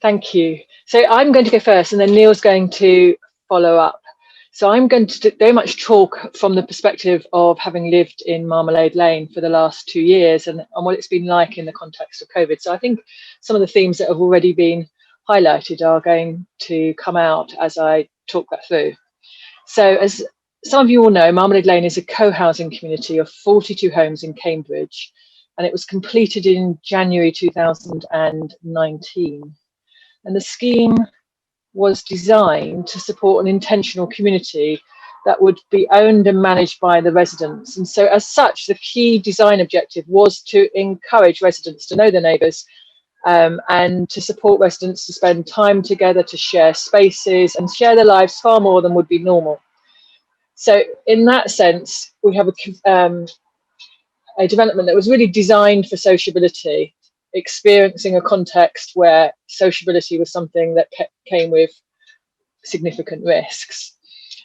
Thank you. So I'm going to go first, and then Neil's going to follow up. So I'm going to very much talk from the perspective of having lived in Marmalade Lane for the last 2 years and what it's been like in the context of COVID. So I think some of the themes that have already been highlighted are going to come out as I talk that through. So as some of you all know, Marmalade Lane is a co-housing community of 42 homes in Cambridge, and it was completed in January 2019. And the scheme was designed to support an intentional community that would be owned and managed by the residents. And so as such, the key design objective was to encourage residents to know their neighbours, and to support residents to spend time together, to share spaces and share their lives far more than would be normal. So in that sense, we have a development that was really designed for sociability, experiencing a context where sociability was something that came with significant risks.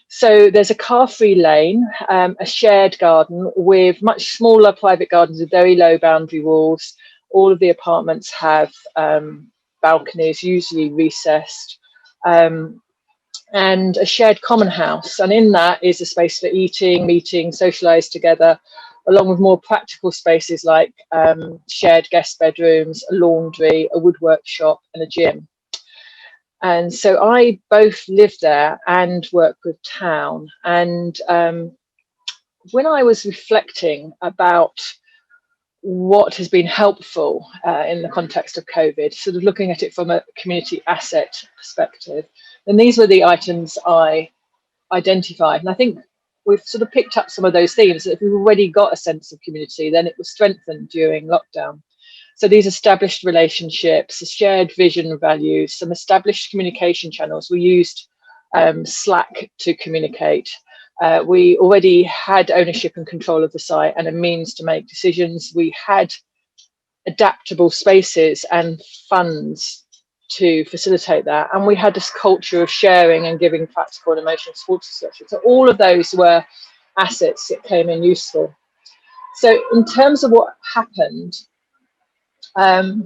So there's a car-free lane, a shared garden with much smaller private gardens with very low boundary walls. All of the apartments have balconies, usually recessed, and a shared common house. And in that is a space for eating, meeting, socialise together, along with more practical spaces like shared guest bedrooms, a laundry, a woodwork shop and a gym. And so I both live there and work with town. And when I was reflecting about what has been helpful in the context of COVID, sort of looking at it from a community asset perspective, then these were the items I identified. And I think we've sort of picked up some of those themes. That if we've already got a sense of community, then it was strengthened during lockdown. So these established relationships, a shared vision and values, some established communication channels. We used Slack to communicate. We already had ownership and control of the site and a means to make decisions. We had adaptable spaces and funds to facilitate that. And we had this culture of sharing and giving practical and emotional support, etc. So all of those were assets that came in useful. So in terms of what happened, the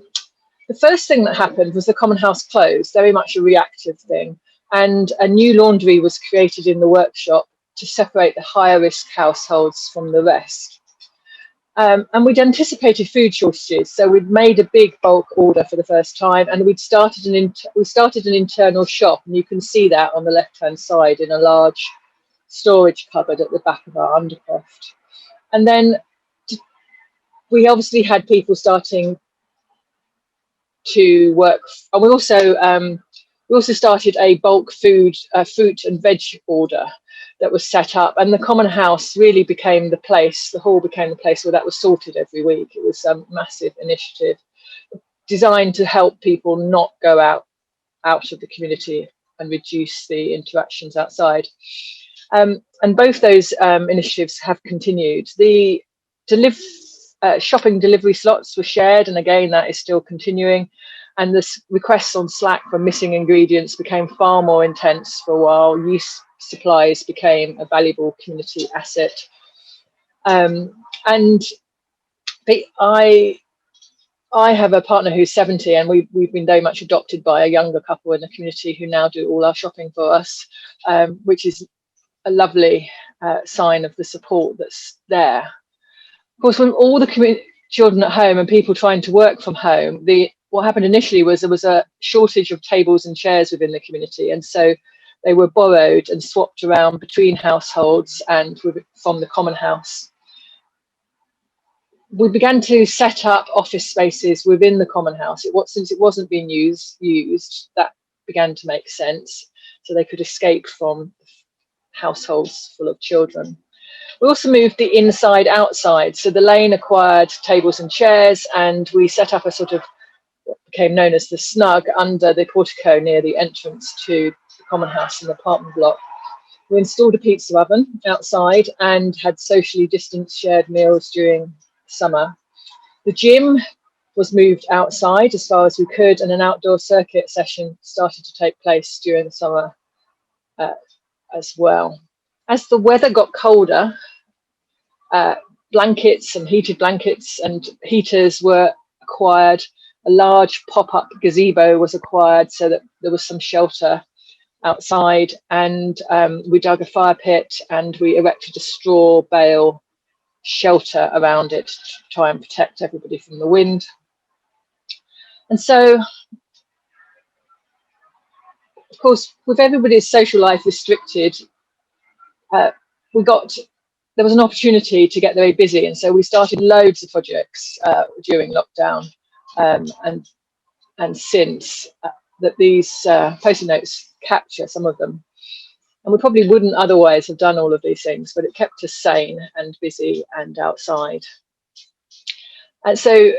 first thing that happened was the common house closed, very much a reactive thing, and a new laundry was created in the workshop to separate the higher risk households from the rest. And we'd anticipated food shortages, so we'd made a big bulk order for the first time, and we started an internal shop, and you can see that on the left-hand side in a large storage cupboard at the back of our undercroft. And then we obviously had people starting to work, and we also started a bulk fruit and veg order that was set up, and the common house really became the place, the hall became the place where that was sorted every week. It was a massive initiative designed to help people not go out of the community and reduce the interactions outside. And both those initiatives have continued. The shopping delivery slots were shared, and again that is still continuing, and the requests on Slack for missing ingredients became far more intense for a while. Use supplies became a valuable community asset, and I have a partner who's 70, and we've been very much adopted by a younger couple in the community who now do all our shopping for us, which is a lovely sign of the support that's there. Of course, when all the children at home and people trying to work from home, what happened initially was there was a shortage of tables and chairs within the community, and so they were borrowed and swapped around between households and from the common house. We began to set up office spaces within the common house. Since it wasn't being used, that began to make sense, so they could escape from households full of children. We also moved the inside outside. So the lane acquired tables and chairs, and we set up a sort of what became known as the snug under the portico near the entrance to the common house in the apartment block. We installed a pizza oven outside and had socially distanced shared meals during summer. The gym was moved outside as far as we could, and an outdoor circuit session started to take place during the summer as well. As the weather got colder, blankets and heated blankets and heaters were acquired, A large pop-up gazebo was acquired so that there was some shelter outside, and we dug a fire pit and we erected a straw bale shelter around it to try and protect everybody from the wind. And so, of course, with everybody's social life restricted, there was an opportunity to get very busy, and so we started loads of projects during lockdown, and since that these post-it notes capture some of them. And we probably wouldn't otherwise have done all of these things, but it kept us sane and busy and outside. And so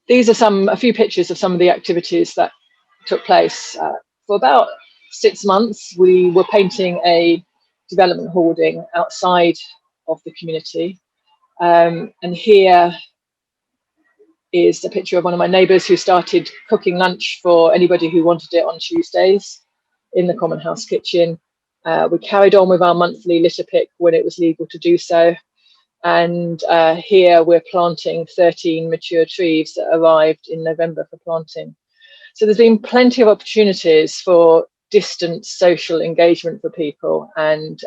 these are a few pictures of some of the activities that took place. For about 6 months, we were painting a development hoarding outside of the community. And here is a picture of one of my neighbours who started cooking lunch for anybody who wanted it on Tuesdays in the Common House kitchen. We carried on with our monthly litter pick when it was legal to do so. And here we're planting 13 mature trees that arrived in November for planting. So there's been plenty of opportunities for distant social engagement for people, and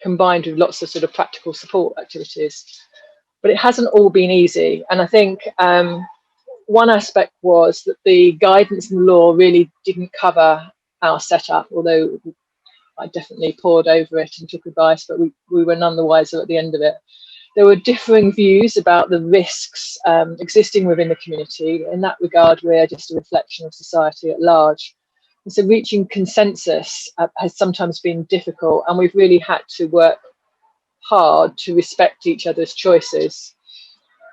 combined with lots of sort of practical support activities. But it hasn't all been easy. And I think one aspect was that the guidance and law really didn't cover our setup, although I definitely pored over it and took advice, but we were none the wiser at the end of it. There were differing views about the risks existing within the community. In that regard, we're just a reflection of society at large. And so reaching consensus has sometimes been difficult, and we've really had to work hard to respect each other's choices.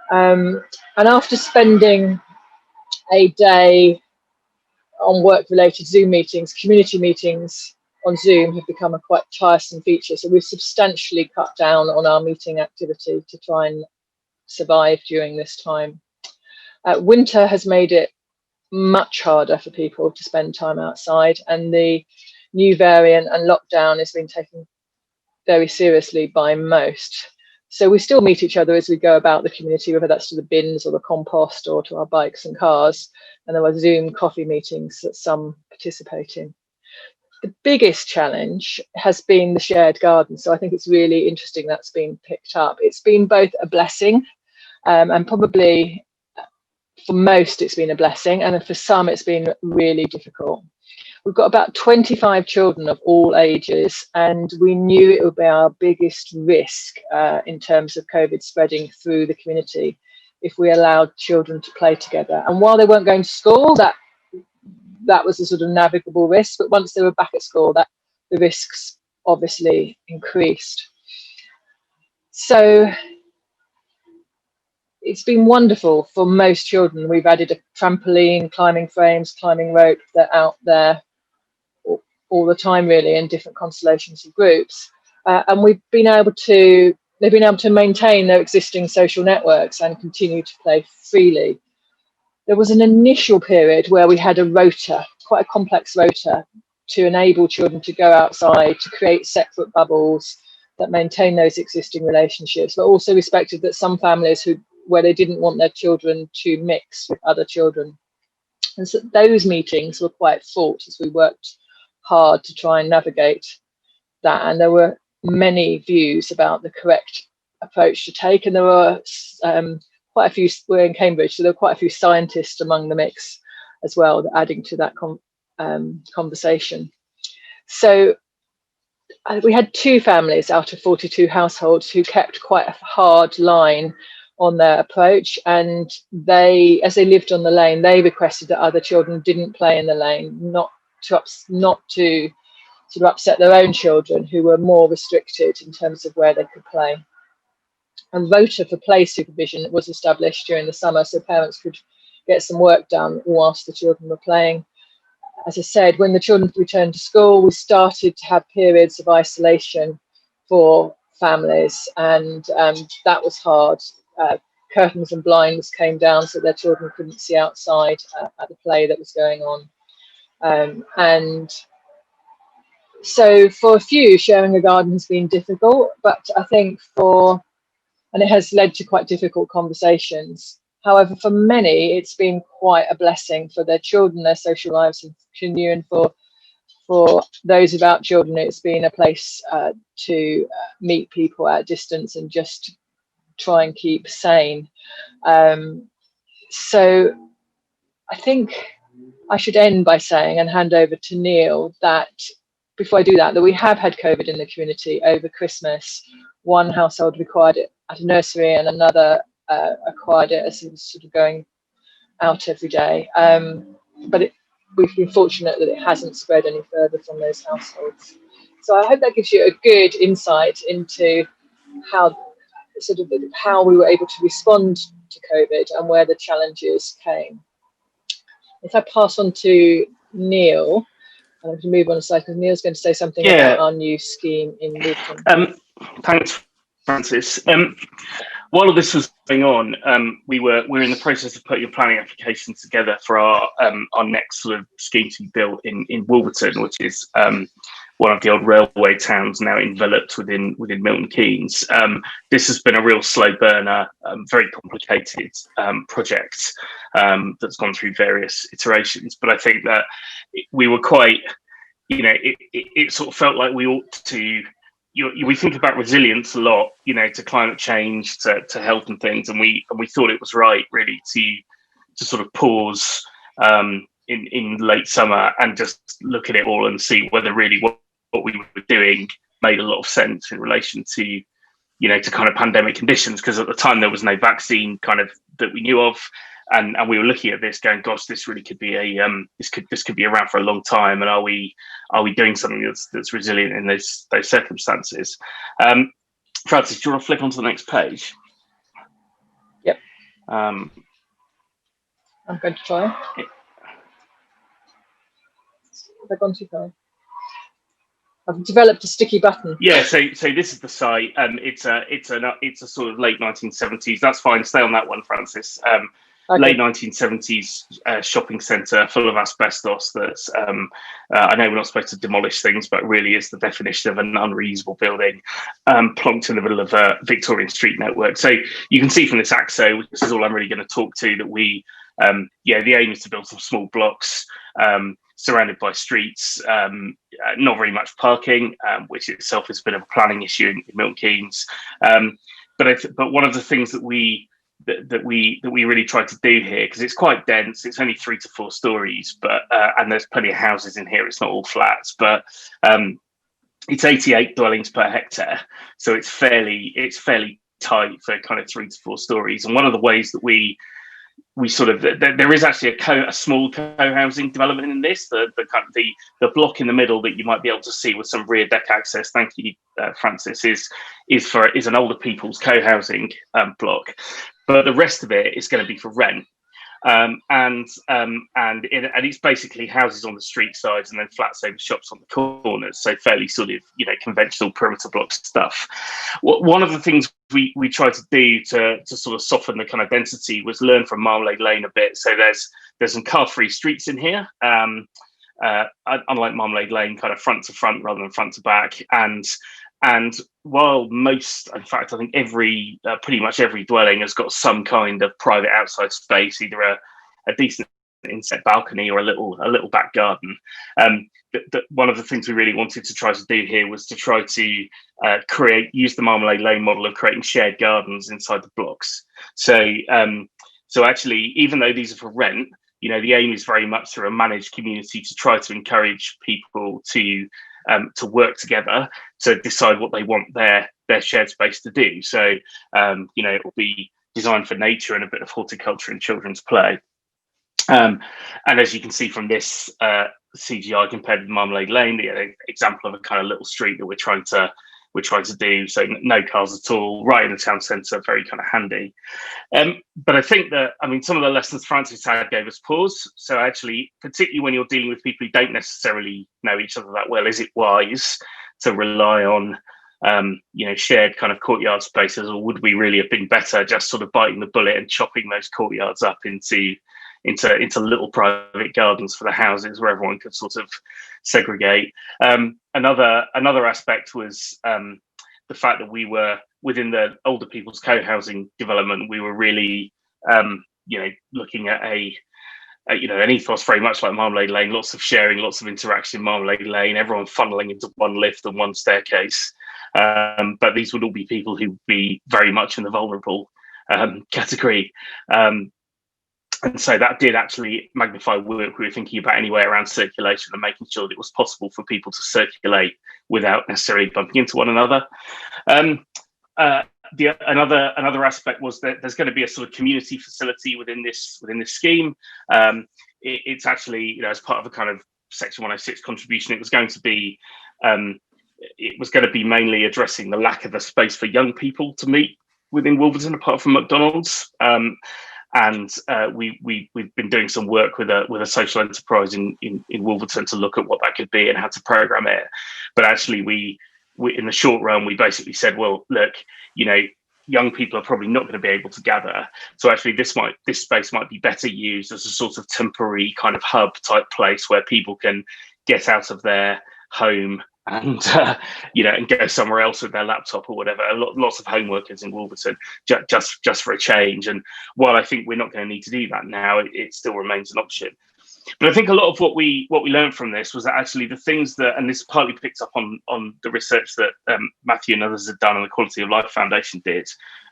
And after spending a day on work-related Zoom meetings, community meetings on Zoom have become a quite tiresome feature. So we've substantially cut down on our meeting activity to try and survive during this time. Winter has made it much harder for people to spend time outside, and the new variant and lockdown has been taken very seriously by most. So we still meet each other as we go about the community, whether that's to the bins or the compost or to our bikes and cars. And there were Zoom coffee meetings that some participate in. The biggest challenge has been the shared garden. So I think it's really interesting that's been picked up. It's been both a blessing, and probably for most it's been a blessing, and for some it's been really difficult. We've got about 25 children of all ages, and we knew it would be our biggest risk in terms of COVID spreading through the community if we allowed children to play together. And while they weren't going to school, that was a sort of navigable risk, but once they were back at school, the risks obviously increased. So it's been wonderful for most children. We've added a trampoline, climbing frames, climbing rope. They're out there all the time, really, in different constellations of groups. And they've been able to maintain their existing social networks and continue to play freely. There was an initial period where we had a rota, quite a complex rota, to enable children to go outside, to create separate bubbles that maintain those existing relationships, but also respected that some families where they didn't want their children to mix with other children. And so those meetings were quite fraught as we worked hard to try and navigate that. And there were many views about the correct approach to take. And there were quite a few, we're in Cambridge, so there were quite a few scientists among the mix as well, adding to that conversation. So we had 2 families out of 42 households who kept quite a hard line on their approach, and as they lived on the lane, they requested that other children didn't play in the lane, not to sort of upset their own children who were more restricted in terms of where they could play. A rota for play supervision was established during the summer so parents could get some work done whilst the children were playing. As I said, when the children returned to school, we started to have periods of isolation for families, and that was hard. Curtains and blinds came down so their children couldn't see outside at the play that was going on. And so for a few, sharing a garden has been difficult, but I think and it has led to quite difficult conversations. However, for many, it's been quite a blessing for their children, their social lives have continued, and for those without children, it's been a place to meet people at a distance and just try and keep sane. So I think I should end by saying, and hand over to Neil, that before I do that, that we have had COVID in the community over Christmas. One household required it at a nursery and another acquired it as it was sort of going out every day. But we've been fortunate that it hasn't spread any further from those households. So I hope that gives you a good insight into how how we were able to respond to COVID and where the challenges came. If I pass on to Neil, I'm going to move on a slide because Neil's going to say something about our new scheme in Wilton. Thanks, Francis. While all this was going on, we were in the process of putting a planning application together for our next sort of scheme to be built in Wolverton, which is one of the old railway towns now enveloped within Milton Keynes. This has been a real slow burner, very complicated project that's gone through various iterations. But I think that we were quite, it sort of felt like we ought to. We think about resilience a lot, to climate change, to health and things, and we thought it was right, really, to sort of pause in late summer and just look at it all and see whether really what we were doing made a lot of sense in relation to, to kind of pandemic conditions. Because at the time there was no vaccine kind of that we knew of, and we were looking at this going, gosh, this really could be this could be around for a long time, and are we doing something that's resilient in those circumstances? Francis, do you want to flip onto the next page? Yep. I'm going to try. Have I gone too far? I've developed a sticky button. Yeah, so this is the site. It's a sort of late 1970s. That's fine. Stay on that one, Francis. Okay. Late 1970s shopping centre full of asbestos. That's I know we're not supposed to demolish things, but really is the definition of an unreusable building, plonked in the middle of a Victorian street network. So you can see from this AXO, which is all I'm really going to talk to, that we, the aim is to build some small blocks surrounded by streets, not very much parking, which itself is a bit of a planning issue in Milton Keynes. But one of the things that we really tried to do here, because it's quite dense, it's only 3 to 4 stories, but and there's plenty of houses in here, it's not all flats, but it's 88 dwellings per hectare, so it's fairly tight for kind of 3 to 4 stories. And one of the ways that we sort of, there is actually a small co-housing development in this. The block in the middle that you might be able to see with some rear deck access, thank you, Francis, is an older people's co-housing block, but the rest of it is going to be for rent. And it's basically houses on the street sides and then flats over shops on the corners, so fairly sort of conventional perimeter block stuff. One of the things we tried to do to sort of soften the kind of density was learn from Marmalade Lane a bit. So there's some car-free streets in here, unlike Marmalade Lane, kind of front to front rather than front to back. And while most, in fact, I think pretty much every dwelling has got some kind of private outside space, either a decent inset balcony or a little back garden. One of the things we really wanted to try to do here was to try to use the Marmalade Lane model of creating shared gardens inside the blocks. So actually, even though these are for rent, the aim is very much through a managed community to try to encourage people to work together to decide what they want their shared space to do. So, it will be designed for nature and a bit of horticulture and children's play. And as you can see from this CGI compared with Marmalade Lane, the example of a kind of little street that we're trying to do. So no cars at all, right in the town centre, very kind of handy. But I think that, some of the lessons Francis had gave us pause. So actually, particularly when you're dealing with people who don't necessarily know each other that well, is it wise to rely on, shared kind of courtyard spaces, or would we really have been better just sort of biting the bullet and chopping those courtyards up into little private gardens for the houses where everyone could sort of segregate? Another aspect was the fact that we were within the older people's co-housing development. We were really looking at an ethos very much like Marmalade Lane, lots of sharing, lots of interaction in Marmalade Lane, everyone funneling into one lift and one staircase. But these would all be people who would be very much in the vulnerable category. And so that did actually magnify work we were thinking about anyway around circulation and making sure that it was possible for people to circulate without necessarily bumping into one another. Another aspect was that there's going to be a sort of community facility within this scheme. It's actually, as part of a kind of Section 106 contribution, it was going to be mainly addressing the lack of a space for young people to meet within Wolverton, apart from McDonald's. And we've been doing some work with a social enterprise in Wolverton to look at what that could be and how to program it. But actually, we in the short run, we basically said, well, look, young people are probably not going to be able to gather. So actually, this space might be better used as a sort of temporary kind of hub type place where people can get out of their home and and go somewhere else with their laptop or whatever. Lots of home workers in Wolverton, just for a change. And while I think we're not going to need to do that now, it still remains an option. But I think a lot of what we learned from this was that actually the things that, and this partly picked up on the research that Matthew and others had done and the Quality of Life Foundation did,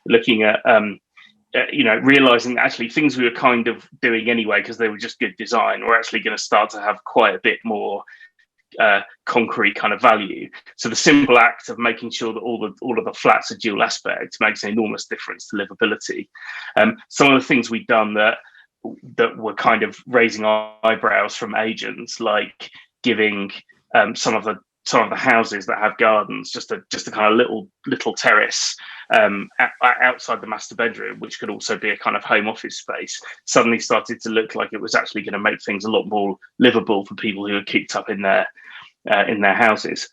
looking at realizing that actually things we were kind of doing anyway because they were just good design were actually going to start to have quite a bit more concrete kind of value. So the simple act of making sure that all of the flats are dual aspect makes an enormous difference to livability. Some of the things we've done that were kind of raising eyebrows from agents, like giving some of the houses that have gardens just a kind of little terrace outside the master bedroom, which could also be a kind of home office space, suddenly started to look like it was actually going to make things a lot more livable for people who are cooped up in their houses.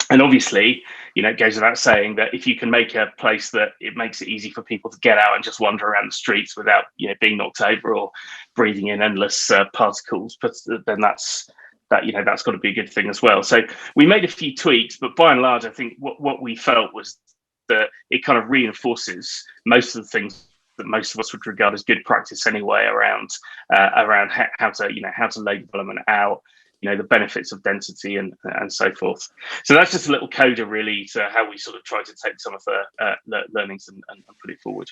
And obviously, it goes without saying that if you can make a place that it makes it easy for people to get out and just wander around the streets without, being knocked over or breathing in endless particles, but then that's got to be a good thing as well. So we made a few tweaks, but by and large, I think what we felt was that it kind of reinforces most of the things that most of us would regard as good practice anyway around how to lay development out, the benefits of density and so forth. So that's just a little coda really to how we sort of try to take some of the learnings and put it forward.